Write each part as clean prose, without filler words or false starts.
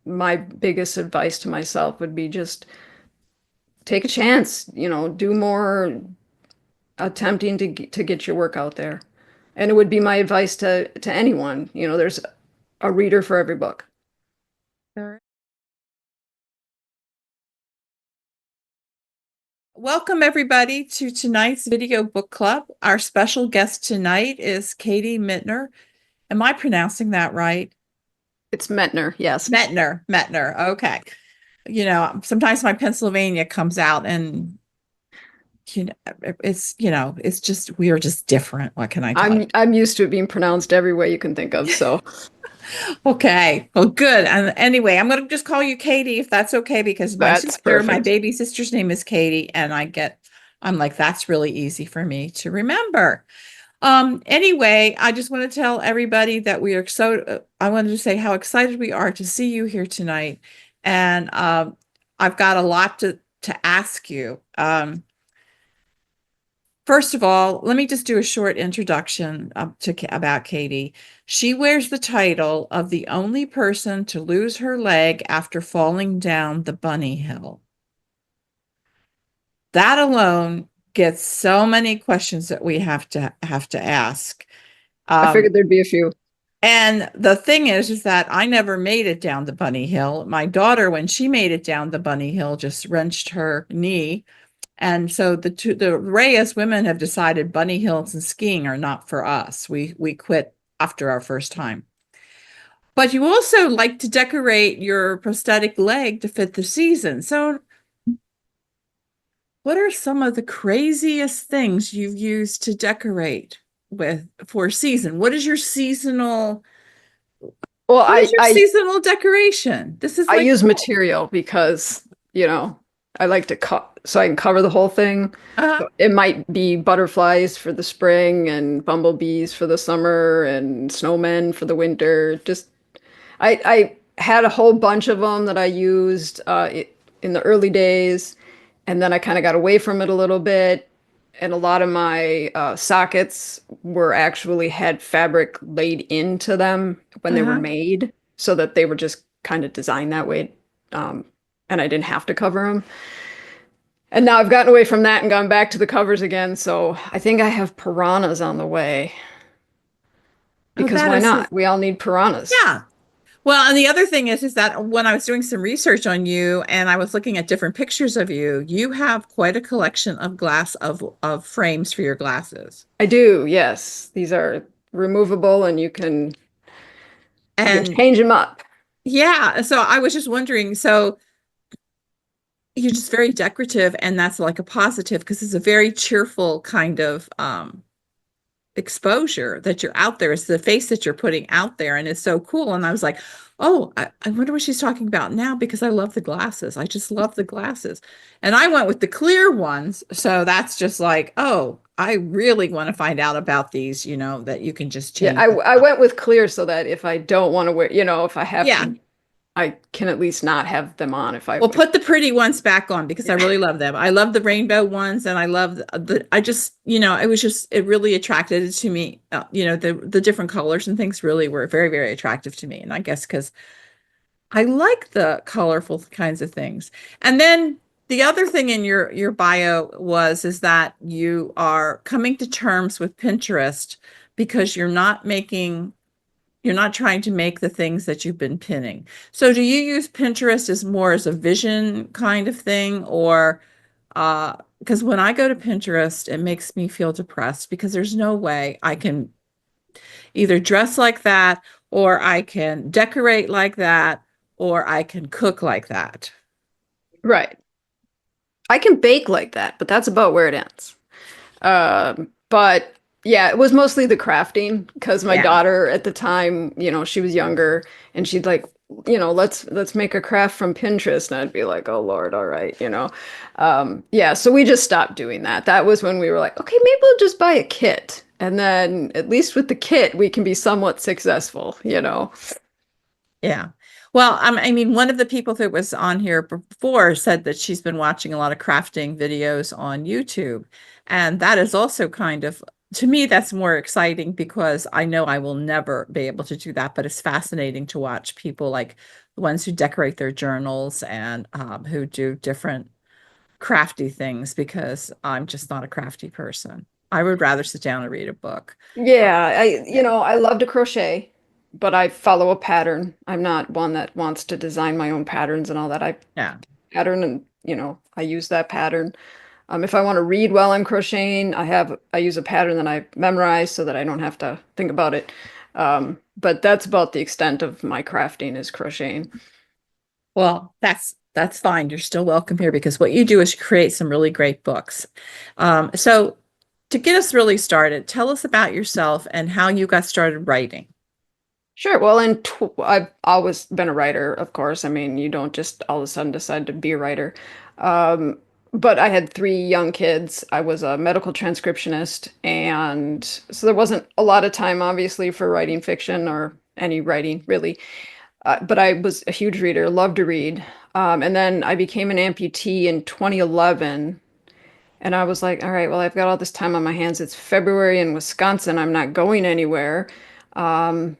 My biggest advice to myself would be just take a chance, do more attempting to get your work out there. And it would be my advice to anyone, there's a reader for every book. Welcome, everybody, to tonight's video book club. Our special guest tonight is Katie Mettner. Am I pronouncing that right? It's Mettner, yes. Mettner. Okay. Sometimes my Pennsylvania comes out and it's just we are just different. What can I tell you? I'm used to it being pronounced every way you can think of, so Okay. Well, good. And anyway, I'm going to just call you Katie if that's okay, because that's my perfect. baby sister's name is Katie, and I'm like, that's really easy for me to remember. Anyway, I just want to tell everybody that we are I wanted to say how excited we are to see you here tonight. And I've got a lot to ask you. First of all, let me just do a short introduction about Katie. She wears the title of the only person to lose her leg after falling down the bunny hill. That alone gets so many questions that we have to ask. I figured there'd be a few. And the thing is that I never made it down the bunny hill. My daughter, when she made it down the bunny hill, just wrenched her knee. And so the Reyes women have decided bunny hills and skiing are not for us. We quit after our first time. But you also like to decorate your prosthetic leg to fit the season. So what are some of the craziest things you've used to decorate for season? What is your seasonal Well, What is your seasonal decoration? This is I like, use material because, I like to cut so I can cover the whole thing. uh, So it might be butterflies for the spring and bumblebees for the summer and snowmen for the winter. Just I had a whole bunch of them that I used in the early days, and then I kind of got away from it a little bit. And a lot of my sockets were actually had fabric laid into them when they were uh-huh. made, so that they were just kind of designed that way, um, and I didn't have to cover them. And now I've gotten away from that and gone back to the covers again. So I think I have piranhas on the way Oh, because why not? We all need piranhas. yeah. Well, and the other thing is that when I was doing some research on you and I was looking at different pictures of you, you have quite a collection of of frames for your glasses. I do, yes. These are removable and you can And change them up. yeah, so I was just wondering, so you're just very decorative, and that's like a positive because it's a very cheerful kind of exposure that you're out there. It's the face that you're putting out there, and it's so cool. And I was like, oh, I wonder what she's talking about now, because I love the glasses. I just love the glasses. And I went with the clear ones. So that's just like, oh, I really want to find out about these, that you can just Yeah, change. I went with clear so that if I don't want to wear, if I have Yeah. to, I can at least not have them on Well, put the pretty ones back on, because I yeah. really love them. I love the rainbow ones, and I love I just, it really attracted it to me. The different colors and things really were very, very attractive to me. And I guess because I like the colorful kinds of things. And then the other thing in your bio is that you are coming to terms with Pinterest, because you're not trying to make the things that you've been pinning. So do you use Pinterest as more as a vision kind of thing, or because when I go to Pinterest, it makes me feel depressed, because there's no way I can either dress like that, or I can decorate like that, or I can cook like that. Right. I can bake like that, but that's about where it ends. But yeah, it was mostly the crafting because my Yeah. daughter at the time, she was younger and she'd like, let's make a craft from Pinterest. And I'd be like, oh Lord, all right. Yeah, so we just stopped doing that. That was when we were like, okay, maybe we'll just buy a kit. And then at least with the kit, we can be somewhat successful. Yeah. Well, I mean, one of the people that was on here before said that she's been watching a lot of crafting videos on YouTube. And that is also kind of, to me, that's more exciting, because I know I will never be able to do that. But it's fascinating to watch people like the ones who decorate their journals and who do different crafty things because I'm just not a crafty person. I would rather sit down and read a book. Uh, Yeah, yeah, I love to crochet, but I follow a pattern. I'm not one that wants to design my own patterns and all that. I yeah. pattern and, I use that pattern. If I want to read while I'm crocheting, I use a pattern that I memorize so that I don't have to think about it. But that's about the extent of my crafting is crocheting. Well, that's fine. You're still welcome here because what you do is create some really great books. So to get us really started, tell us about yourself and how you got started writing. Sure. Well, I've always been a writer, of course. I mean, you don't just all of a sudden decide to be a writer. Um, but I had three young kids. I was a medical transcriptionist, and so there wasn't a lot of time, obviously, for writing fiction or any writing, really. But I was a huge reader, loved to read. And then I became an amputee in 2011. And I was like, all right, well, I've got all this time on my hands. It's February in Wisconsin. I'm not going anywhere. Um,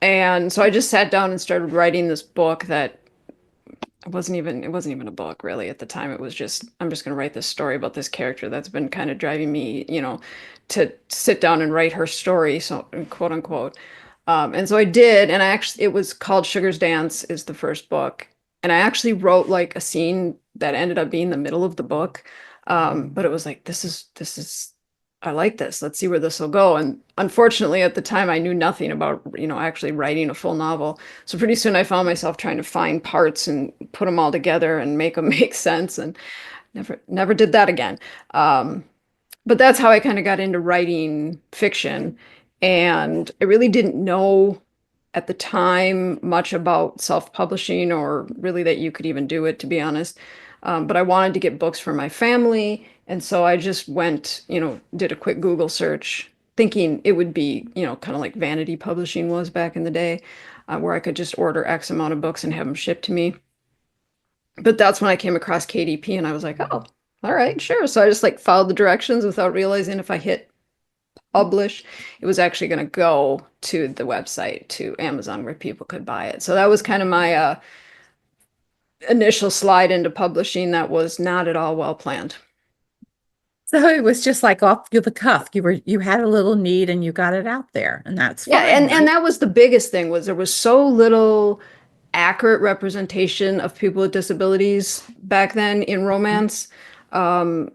and so I just sat down and started writing this book that it wasn't even a book really at the time. It was just, I'm just going to write this story about this character that's been kind of driving me, to sit down and write her story, so quote unquote. And so I did, and it was called Sugar's Dance is the first book. And I actually wrote like a scene that ended up being the middle of the book. But it was like, I like this. Let's see where this will go. And unfortunately, at the time, I knew nothing about, actually writing a full novel. So pretty soon I found myself trying to find parts and put them all together and make them make sense, and never did that again. But that's how I kind of got into writing fiction. And I really didn't know at the time much about self-publishing or really that you could even do it, to be honest. But I wanted to get books for my family. And so I just went, did a quick Google search, thinking it would be, kind of like vanity publishing was back in the day, where I could just order X amount of books and have them shipped to me. But that's when I came across KDP and I was like, oh, all right, sure. So I just like followed the directions without realizing if I hit publish, it was actually going to go to the website, to Amazon, where people could buy it. So that was kind of my initial slide into publishing that was not at all well planned. So it was just like off the cuff. You had a little need and you got it out there, and that's Yeah, fine, and right? that was the biggest thing was there was so little accurate representation of people with disabilities back then in romance, um,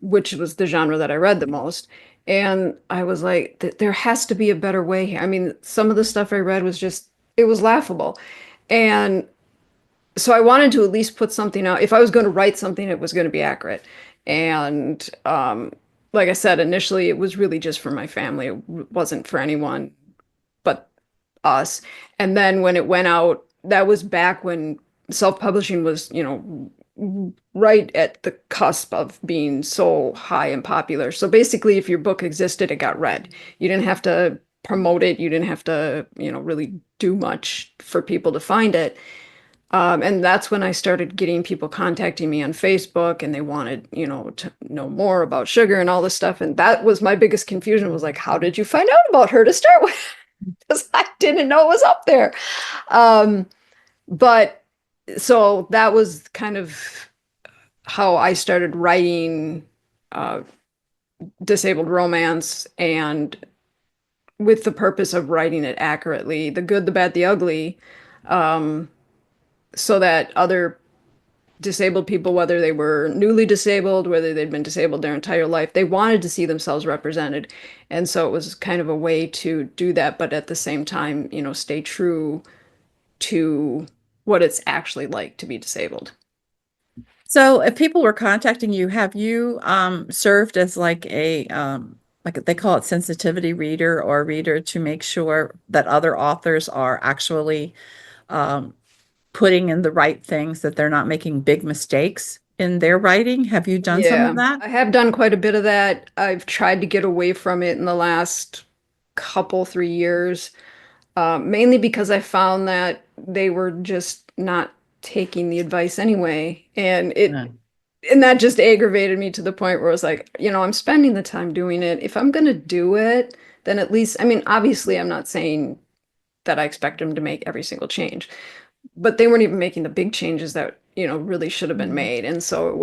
which was the genre that I read the most. And I was like, there has to be a better way here. I mean, some of the stuff I read was just, it was laughable. And so I wanted to at least put something out. If I was going to write something, it was going to be accurate. And like I said, initially it was really just for my family. It wasn't for anyone but us. And then when it went out, that was back when self-publishing was, right at the cusp of being so high and popular. So basically, if your book existed, it got read. You didn't have to promote it. You didn't have to, really do much for people to find it. And that's when I started getting people contacting me on Facebook and they wanted, to know more about sugar and all this stuff. And that was my biggest confusion was like, how did you find out about her to start with? Because I didn't know it was up there. Um, but so that was kind of how I started writing uh, disabled romance, and with the purpose of writing it accurately, the good, the bad, the ugly, um, so that other disabled people, whether they were newly disabled, whether they'd been disabled their entire life, they wanted to see themselves represented. And so it was kind of a way to do that, but at the same time, stay true to what it's actually like to be disabled. So if people were contacting you, have you served as like they call it sensitivity reader or reader to make sure that other authors are actually um, putting in the right things, that they're not making big mistakes in their writing? Have you done some of Yeah, that? I have done quite a bit of that. I've tried to get away from it in the last couple, 3 years, mainly because I found that they were just not taking the advice anyway. Yeah. And that just aggravated me to the point where I was like, I'm spending the time doing it. If I'm gonna do it, then at least, I mean, obviously, I'm not saying that I expect them to make every single change, but they weren't even making the big changes that, really should have been Mhm. made. And so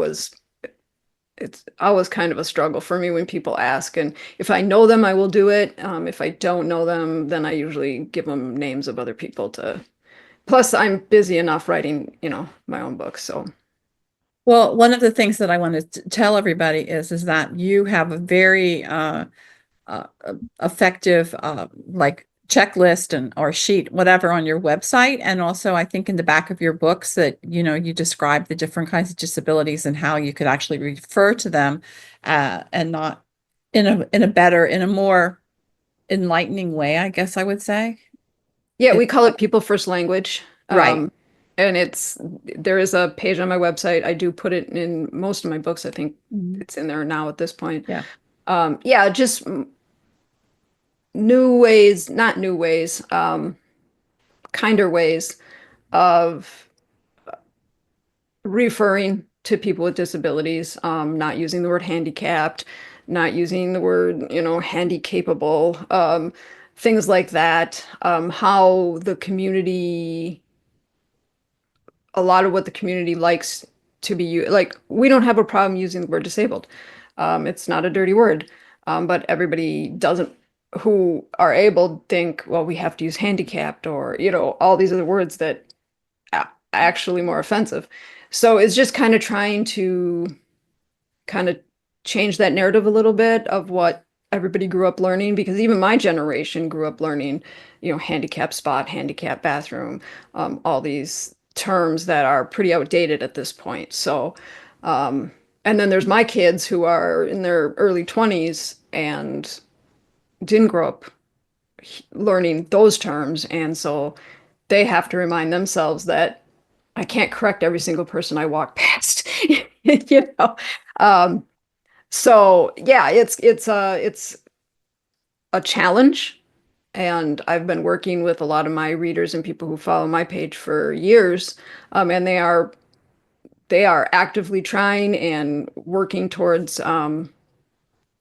it's always kind of a struggle for me when people ask. And if I know them, I will do it. If I don't know them, then I usually give them names of other people to. Plus, I'm busy enough writing, my own books. So, Well, one of the things that I want to tell everybody is that you have a very uh, effective like checklist and or sheet, whatever, on your website. And also, I think in the back of your books that, you describe the different kinds of disabilities and how you could actually refer to them and not in a more enlightening way, I guess I would say. yeah, It, we call it people first language. right. And there is a page on my website. I do put it in most of my books. I think Mhm. it's in there now at this point. Yeah. Yeah, just new ways, not new ways, kinder ways of referring to people with disabilities, not using the word handicapped, not using the word, handy capable, things like that. How the community, a lot of what the community likes to be used, like we don't have a problem using the word disabled. It's not a dirty word, but everybody doesn't, who are able, think, well, we have to use handicapped or, all these other words that actually more offensive. So it's just kind of trying to kind of change that narrative a little bit of what everybody grew up learning, because even my generation grew up learning, handicap spot, handicap bathroom, all these terms that are pretty outdated at this point. So, and then there's my kids who are in their early 20s and didn't grow up learning those terms. And so they have to remind themselves that I can't correct every single person I walk past, you know. Um, so yeah, it's a challenge, and I've been working with a lot of my readers and people who follow my page for years, and they are actively trying and working towards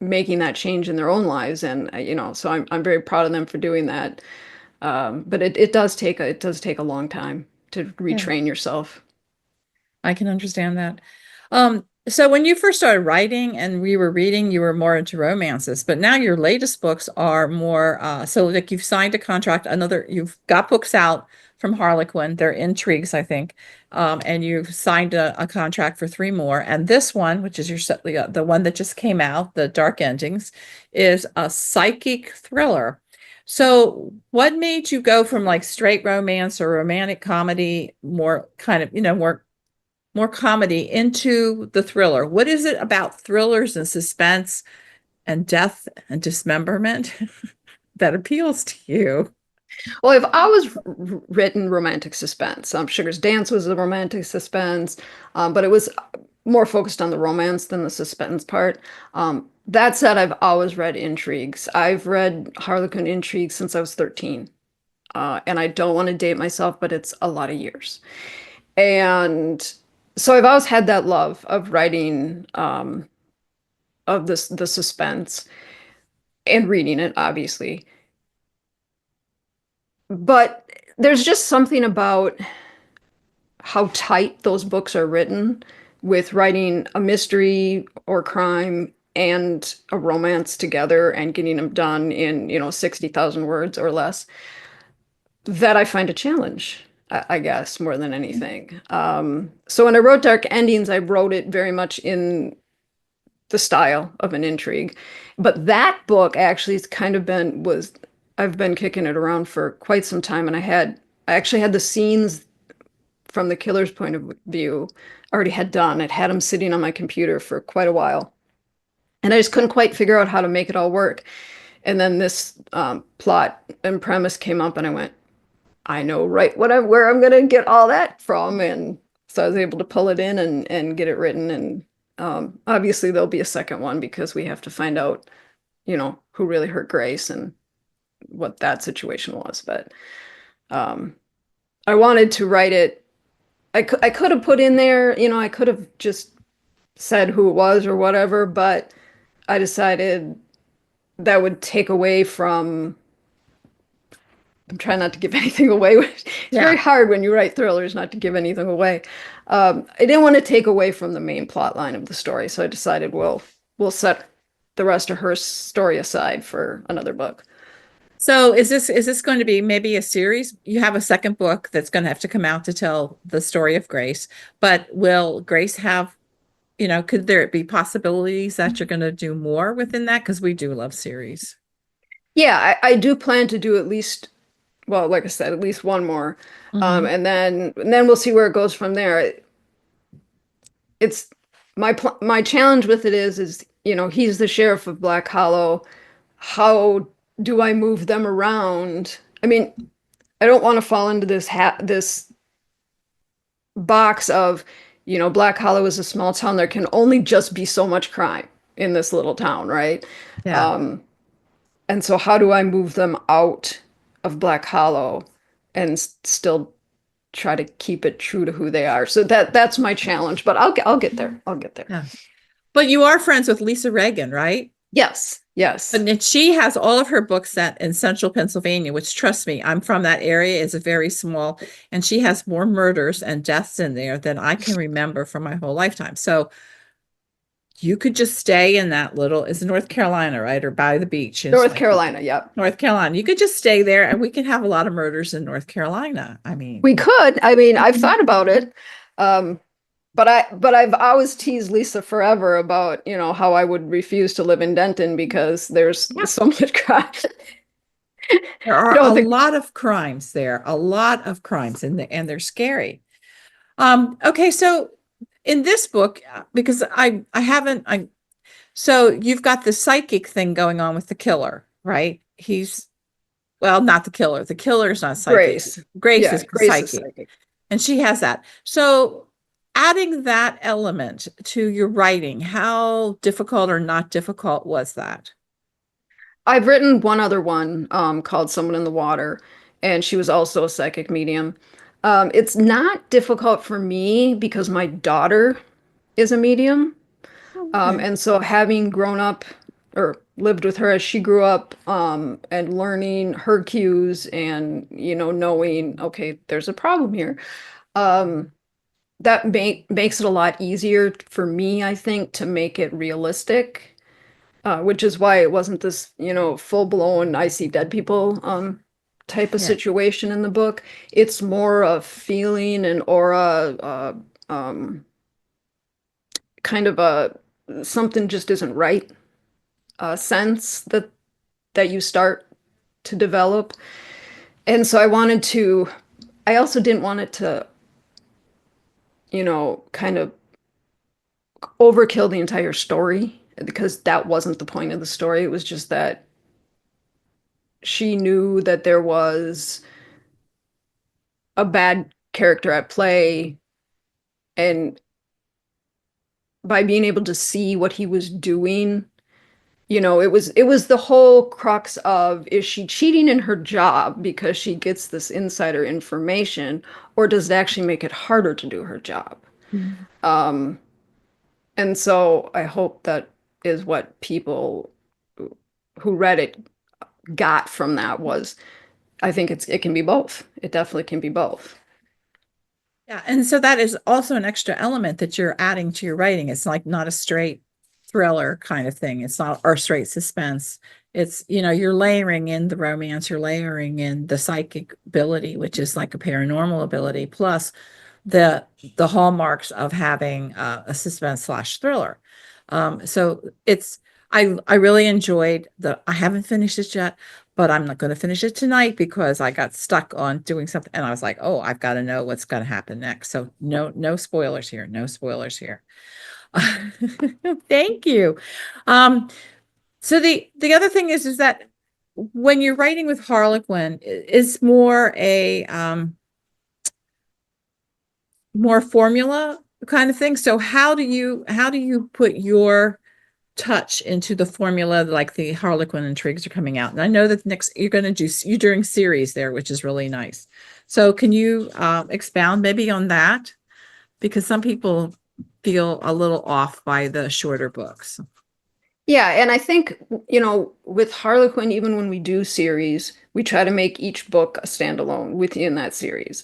making that change in their own lives, and so I'm very proud of them for doing that. But it does take a long time to Yeah. retrain yourself. I can understand that. So when you first started writing and we were reading, you were more into romances, but now your latest books are more so like you've signed a contract, you've got books out from Harlequin, they're intrigues, I think. And you've signed a contract for three more. And this one, which is the one that just came out, The Dark Endings, is a psychic thriller. So, what made you go from like straight romance or romantic comedy, more kind of, more comedy into the thriller? What is it about thrillers and suspense and death and dismemberment that appeals to you? Well, I've always written romantic suspense. Sugar's Dance was a romantic suspense, but it was more focused on the romance than the suspense part. That said, I've always read intrigues. I've read Harlequin intrigues since I was 13. And I don't want to date myself, but it's a lot of years. And so I've always had that love of writing, of the suspense and reading it, obviously. But there's just something about how tight those books are written, with writing a mystery or crime and a romance together and getting them done in, 60,000 words or less, that I find a challenge, I guess, more than anything. So when I wrote Dark Endings, I wrote it very much in the style of an intrigue. But that book actually has kind of I've been kicking it around for quite some time, and I actually had the scenes from the killer's point of view already had done. I'd had them sitting on my computer for quite a while, and I just couldn't quite figure out how to make it all work. And then this plot and premise came up, and I went, I know right where I'm gonna get all that from, and so I was able to pull it in and get it written. And obviously there'll be a second one because we have to find out, who really hurt Grace and what that situation was. But um, I wanted to write it. I could have put in there, I could have just said who it was or whatever, but I decided that would take away from I'm trying not to give anything away. It's very Yeah. hard when you write thrillers not to give anything away. I didn't want to take away from the main plot line of the story, so I decided we'll set the rest of her story aside for another book. So is this going to be maybe a series? You have a second book that's going to have to come out to tell the story of Grace, but will Grace have, could there be possibilities that you're going to do more within that? Because we do love series. Yeah, I do plan to do at least, well, like I said, at least one more, Hmm. and then we'll see where it goes from there. It's my challenge with it is he's the sheriff of Black Hollow. How do I move them around? I mean, I don't want to fall into this box of, Black Hollow is a small town. There can only just be so much crime in this little town, right? Yeah. Um, and so how do I move them out of Black Hollow and still try to keep it true to who they are? So that's my challenge, but I'll get there. I'll get there. Yeah. But you are friends with Lisa Reagan, right? Yes, yes. And she has all of her books set in central Pennsylvania, which, trust me, I'm from that area. It's a very small, and she has more murders and deaths in there than I can remember from my whole lifetime. So you could just stay in that little, it's North Carolina, right? Or by the beach. It's North like Carolina, yep. North Carolina. You could just stay there and we can have a lot of murders in North Carolina. I mean, We could. I mean, I've thought about it. Um, but I've always teased Lisa forever about, how I would refuse to live in Denton because there's yeah, so much crime. there I are a don't think lot of crimes there, a lot of crimes, and they're scary. Okay, so in this book, because I haven't so you've got the psychic thing going on with the killer, right? Well, not the killer. The killer is not psychic. Grace. Grace Yeah, is Grace is psychic, psychic. and she has that. So adding that element to your writing, how difficult or not difficult was that? I've written one other one called Someone in the Water, and she was also a psychic medium. It's not difficult for me because my daughter is a medium. Okay. And so having grown up or lived with her as she grew up, and learning her cues and, knowing, okay, there's a problem here. Um, that makes it a lot easier for me, I think, to make it realistic, which is why it wasn't this, full-blown I see dead people type of Yeah. situation in the book. It's more of feeling and aura, um, kind of a something just isn't right sense that you start to develop. And so I also didn't want it to, kind of overkill the entire story because that wasn't the point of the story. It was just that she knew that there was a bad character at play, and by being able to see what he was doing, it was the whole crux of, is she cheating in her job because she gets this insider information, or does it actually make it harder to do her job? Mhm. Um, and so I hope that is what people who read it got from that was, I think it can be both. It definitely can be both. Yeah, and so that is also an extra element that you're adding to your writing. It's like not a straight thriller kind of thing. It's not or straight suspense. It's, you're layering in the romance, you're layering in the psychic ability, which is like a paranormal ability, plus the the hallmarks of having a suspense slash thriller. So I really enjoyed I haven't finished it yet, but I'm not going to finish it tonight because I got stuck on doing something and I was like, oh, I've got to know what's going to happen next. So no spoilers here. No spoilers here. Thank you. Um, so the other thing is that when you're writing with Harlequin, it's more a more formula kind of thing. So how do you put your touch into the formula, like the Harlequin intrigues are coming out? And I know that next you're doing series there, which is really nice. So can you expound maybe on that? Because some people feel a little off by the shorter books. Yeah, and I think, with Harlequin, even when we do series, we try to make each book a standalone within that series.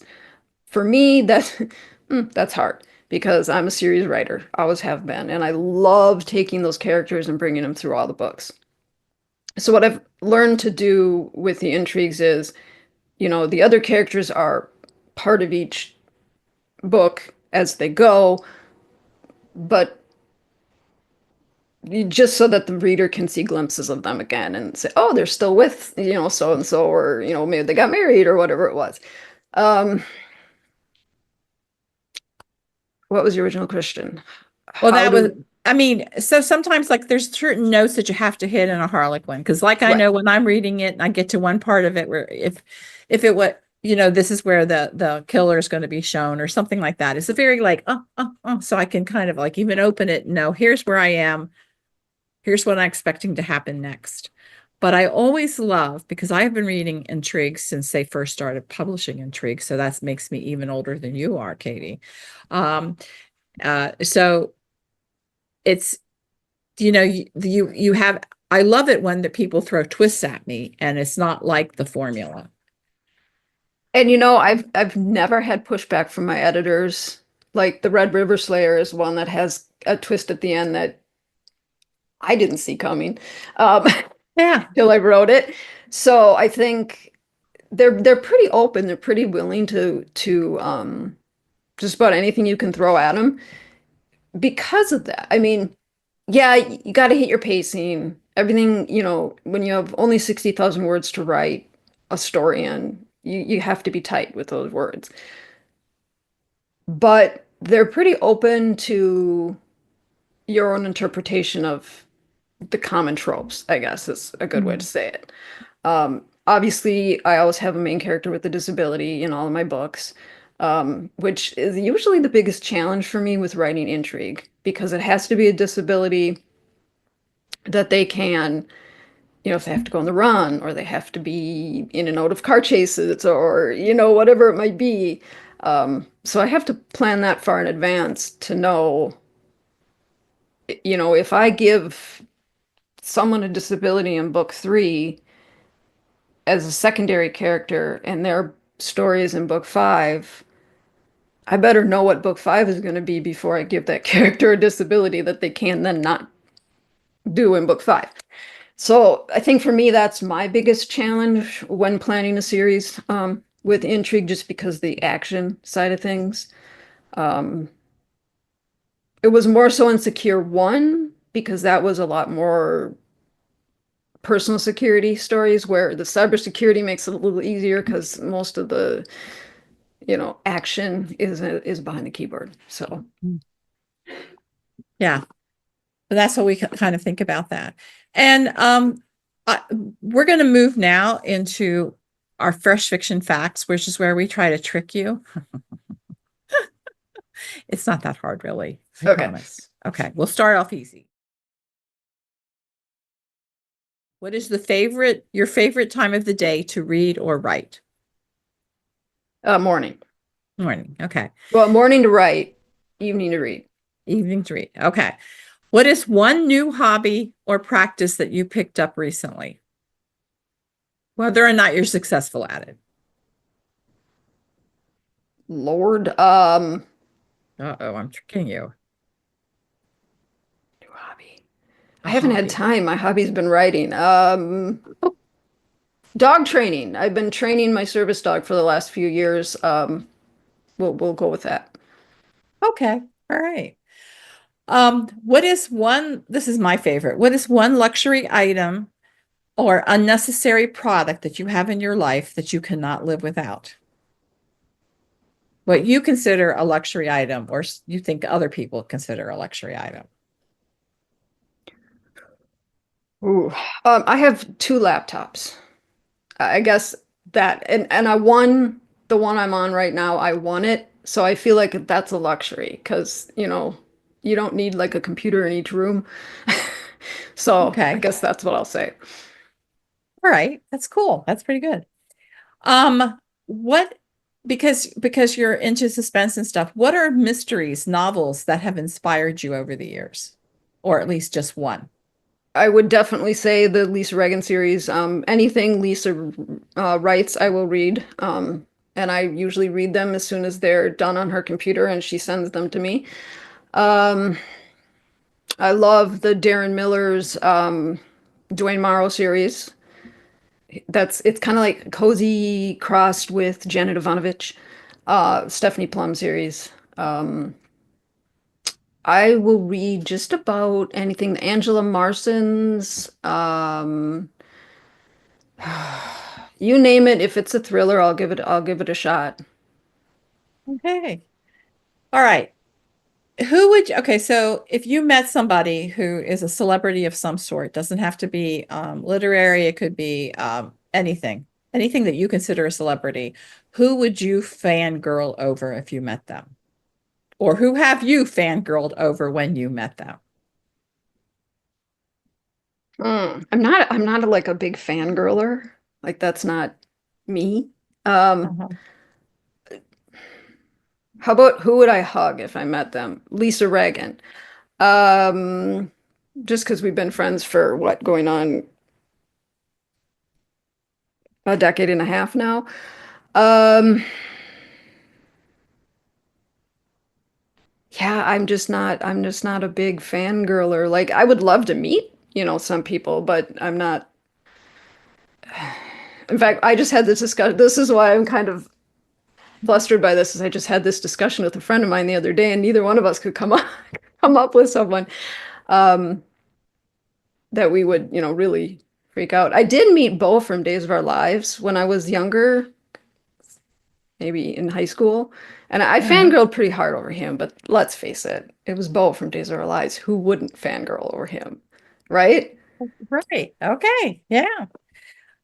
For me, that's hard because I'm a series writer, always have been, and I love taking those characters and bringing them through all the books. So what I've learned to do with the intrigues is, the other characters are part of each book as they go, but just so that the reader can see glimpses of them again and say, oh, they're still with, so and so, or, maybe they got married or whatever it was. Um, what was your original question? Well, How that was, do, I mean, so sometimes like there's certain notes that you have to hit in a Harlequin. Cause like I right. know when I'm reading it and I get to one part of it where if it what, this is where the killer is going to be shown or something like that. It's a very like, so I can kind of like even open it and know here's where I am. Here's what I'm expecting to happen next. But I always love because I have been reading Intrigue since they first started publishing Intrigue. So that makes me even older than you are, Katie. Um, so it's you have I love it when the people throw twists at me and it's not like the formula. And I've never had pushback from my editors. Like the Red River Slayer is one that has a twist at the end that I didn't see coming, um, Yeah. till I wrote it. So I think they're pretty open. They're pretty willing to just about anything you can throw at them because of that. I mean, yeah, you got to hit your pacing. Everything, when you have only 60,000 words to write a story in, you have to be tight with those words. But they're pretty open to your own interpretation of the common tropes, I guess is a good way to Mhm. say it. Obviously, I always have a main character with a disability in all of my books, which is usually the biggest challenge for me with writing intrigue because it has to be a disability that they can, if they have to go on the run or they have to be in and out of car chases or, whatever it might be. So I have to plan that far in advance to know, if I give someone a disability in book three as a secondary character and their story is in book five, I better know what book five is going to be before I give that character a disability that they can then not do in book five. So I think for me, that's my biggest challenge when planning a series, with intrigue, just because the action side of things. Um, it was more so in Secure One because that was a lot more personal security stories where the cybersecurity makes it a little easier because most of the, action is behind the keyboard. So Yeah. But that's what we kind of think about that. And I, we're going to move now into our fresh fiction facts, which is where we try to trick you. It's not that hard, really. I okay. promise. Okay, we'll start off easy. What is your favorite time of the day to read or write? Morning. Morning. Okay. Well, morning to write, evening to read. Evening to read. Okay. What is one new hobby or practice that you picked up recently? Whether or not you're successful at it. Lord, Uh-oh, I'm tricking you. new hobby. A I haven't had hobby. time. My hobby's been writing. Dog training. I've been training my service dog for the last few years. We'll go with that. Okay. All right. What is this is my favorite. What is one luxury item or unnecessary product that you have in your life that you cannot live without? What you consider a luxury item or you think other people consider a luxury item. Ooh. I have two laptops. I guess that, and I won the one I'm on right now. I won it, so I feel like that's a luxury because you don't need like a computer in each room. So I Okay. guess that's what I'll say. All right. That's cool. That's pretty good. What because you're into suspense and stuff, what are mysteries, novels that have inspired you over the years? Or at least just one? I would definitely say the Lisa Reagan series. Anything Lisa writes, I will read. And I usually read them as soon as they're done on her computer and she sends them to me. Um, I love the Darren Miller's Dwayne Morrow series. It's kind of like cozy crossed with Janet Ivanovich, Stephanie Plum series. I will read just about anything. Angela Marson's, you name it. If it's a thriller, I'll give it a shot. Okay. All right. Who would okay, so if you met somebody who is a celebrity of some sort, doesn't have to be literary, it could be anything that you consider a celebrity, who would you fangirl over if you met them? Or who have you fangirled over when you met them? I'm not like a big fangirler. Like that's not me. Um, Uh-huh. how about who would I hug if I met them? Lisa Reagan. Um, just because we've been friends for what, going on a decade and a half now. Um, yeah, I'm just not a big fangirler. Like I would love to meet, some people, but I'm not. In fact, I just had this discussion. This is why I'm kind of flustered by this, is I just had this discussion with a friend of mine the other day, and neither one of us could come up come up with someone um, that we would, really freak out. I did meet Bo from Days of Our Lives when I was younger, maybe in high school, and I Uh-huh. fangirled pretty hard over him. But let's face it, it was Bo from Days of Our Lives. Who wouldn't fangirl over him, right? Right. Okay. Yeah.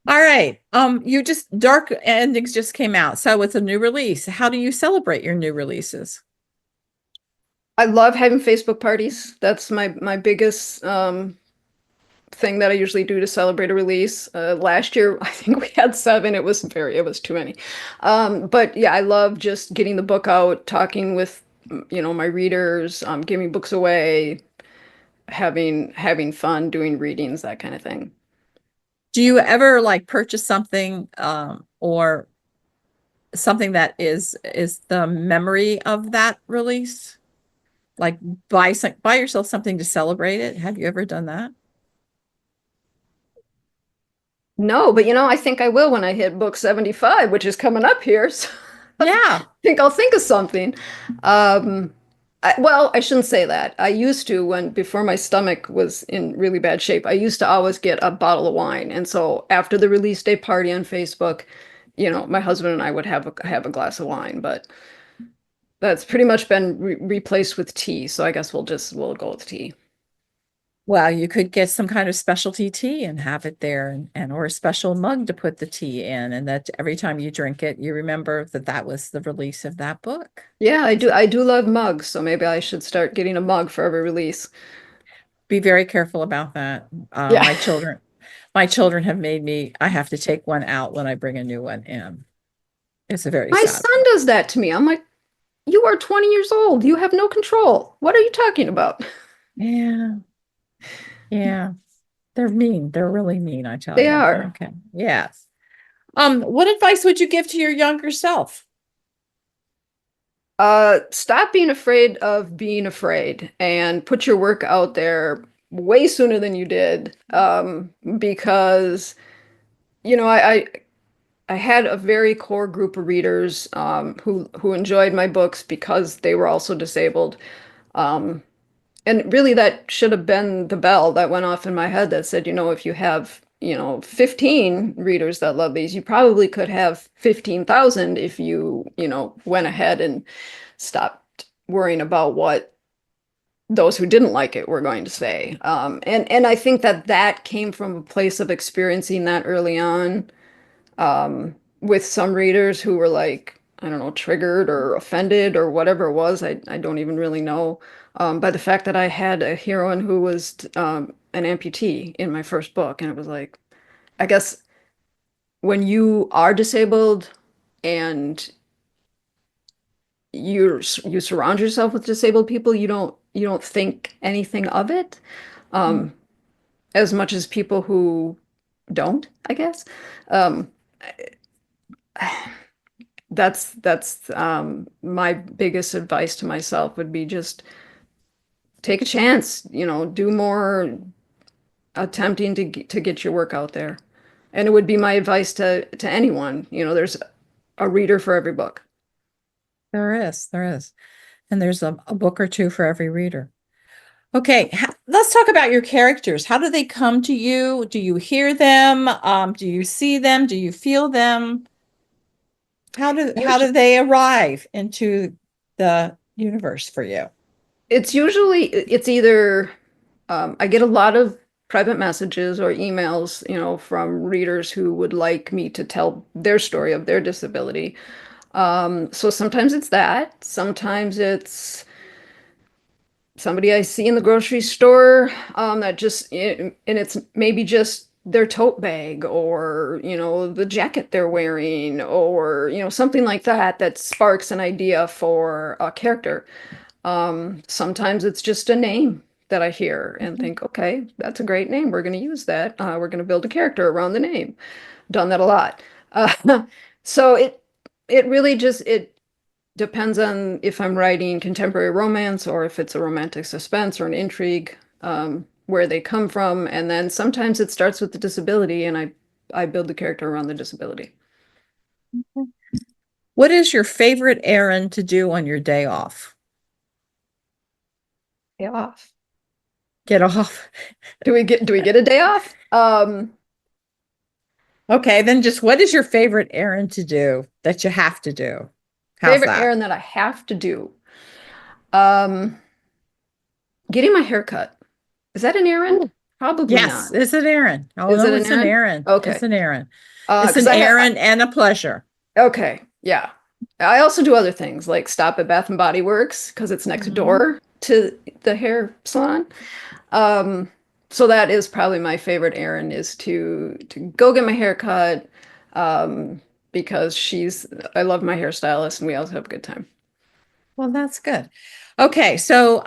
All right. You just Dark Endings just came out, so it's a new release. How do you celebrate your new releases? I love having Facebook parties. That's my biggest thing that I usually do to celebrate a release. Last year, I think we had seven. It was too many. But yeah, I love just getting the book out, talking with, my readers, giving books away, having fun, doing readings, that kind of thing. Do you ever like purchase something or something that is the memory of that release? Like buy yourself something to celebrate it. Have you ever done that? No, but I think I will when I hit book 75, which is coming up here. So I Yeah. think I'll think of something. Um, well, I shouldn't say that. I used to, when before my stomach was in really bad shape, I used to always get a bottle of wine. And so after the release day party on Facebook, my husband and I would have a glass of wine, but that's pretty much been replaced with tea. So I guess we'll go with tea. Well, you could get some kind of specialty tea and have it there and or a special mug to put the tea in, and that every time you drink it, you remember that that was the release of that book. Yeah, I do love mugs, so maybe I should start getting a mug for every release. Be very careful about that. Yeah. My children have made me, I have to take one out when I bring a new one in. It's a very My sad son thing. does that to me. I'm like, you are 20 years old. You have no control. What are you talking about? Yeah, yeah. They're mean. They're really mean, I tell They you. are. Okay. Yes. What advice would you give to your younger self? Stop being afraid of being afraid and put your work out there way sooner than you did. Because, you know, I had a very core group of readers who enjoyed my books because they were also disabled. Um, And really, that should have been the bell that went off in my head that said, if you have, 15 readers that love these, you probably could have 15,000 if you, went ahead and stopped worrying about what those who didn't like it were going to say. And I think that came from a place of experiencing that early on with some readers who were like, I don't know, triggered or offended or whatever it was. I don't even really know. By the fact that I had a heroine who was an amputee in my first book. And it was like, I guess when you are disabled and you surround yourself with disabled people, you don't think anything of it. Mm. as much as people who don't, I guess. Um, that's my biggest advice to myself would be just take a chance, do more attempting to get your work out there. And it would be my advice to anyone, there's a reader for every book. There is. And there's a book or two for every reader. Okay, let's talk about your characters. How do they come to you? Do you hear them? Do you see them? Do you feel them? How do Usually, they arrive into the universe for you? it's either I get a lot of private messages or emails, from readers who would like me to tell their story of their disability. So sometimes it's that. Sometimes it's somebody I see in the grocery store, that just, and it's maybe just their tote bag or, the jacket they're wearing or, something like that that sparks an idea for a character. Sometimes it's just a name that I hear and Mhm. think, okay, that's a great name. We're going to use that. We're going to build a character around the name. Done that a lot. So it really just it depends on if I'm writing contemporary romance or if it's a romantic suspense or an intrigue, where they come from. And then sometimes it starts with the disability and I build the character around the disability. What is your favorite errand to do on your day off? Day off. Get off. Do we get a day off? Okay, then just what is your favorite errand to do that you have to do? How's Favorite that? errand that I have to do. Um, Getting my hair cut. Is that an errand? Ooh. Probably Yes, not. it's an errand. Oh Is no, it an it's an errand? errand. It's Okay. an errand. It's Because an errand and a pleasure. okay, yeah. I also do other things like stop at Bath and Body Works because it's next Mhm. door to the hair salon. Um, so that is probably my favorite errand is to go get my hair cut, because I love my hairstylist and we always have a good time. Well, that's good. Okay, so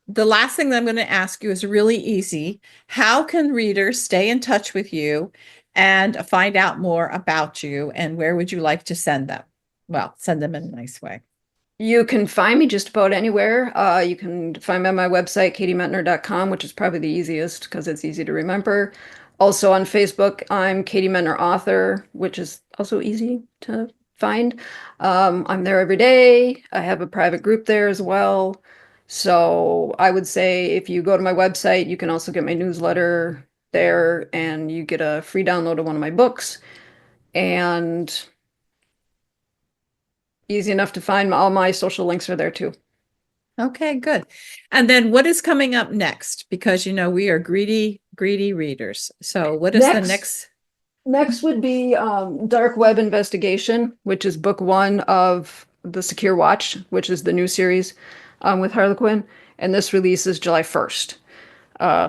the last thing that I'm going to ask you is really easy. How can readers stay in touch with you and find out more about you, and where would you like to send them? Well, send them in a nice way. You can find me just about anywhere. You can find me on my website, katiemettner.com, which is probably the easiest because it's easy to remember. Also on Facebook, I'm Katie Mettner Author, which is also easy to find. I'm there every day. I have a private group there as well. So I would say if you go to my website, you can also get my newsletter there and you get a free download of one of my books. And easy enough to find. All my social links are there too. Okay, good. And then what is coming up next? Because we are greedy, greedy readers. So what is the Next, next? next would be Dark Web Investigation, which is book one of the Secure Watch, which is the new series, with Harlequin. And this releases July 1st. Uh,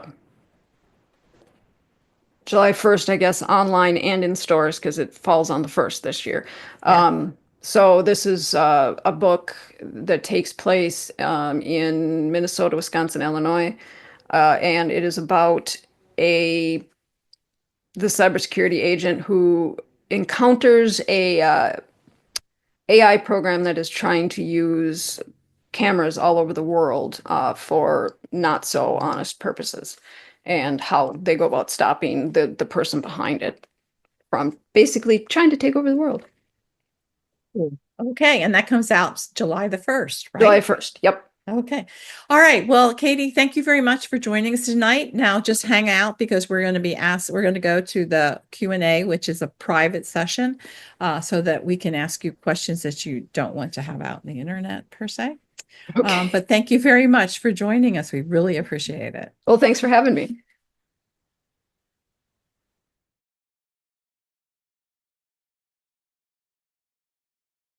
July 1st, I guess, online and in stores because it falls on the 1st this year. Yeah. So this is a book that takes place in Minnesota, Wisconsin, Illinois, and it is about a the cybersecurity agent who encounters a AI program that is trying to use cameras all over the world for not so honest purposes, and how they go about stopping the person behind it from basically trying to take over the world. Cool. Okay, and that comes out July the 1st, July right? 1st. Yep. Okay. All right. Well, Katie, thank you very much for joining us tonight. Now just hang out because we're going to go to the Q&A, which is a private session, so that we can ask you questions that you don't want to have out in the internet per se. Okay. But thank you very much for joining us. We really appreciate it. Well, thanks for having me.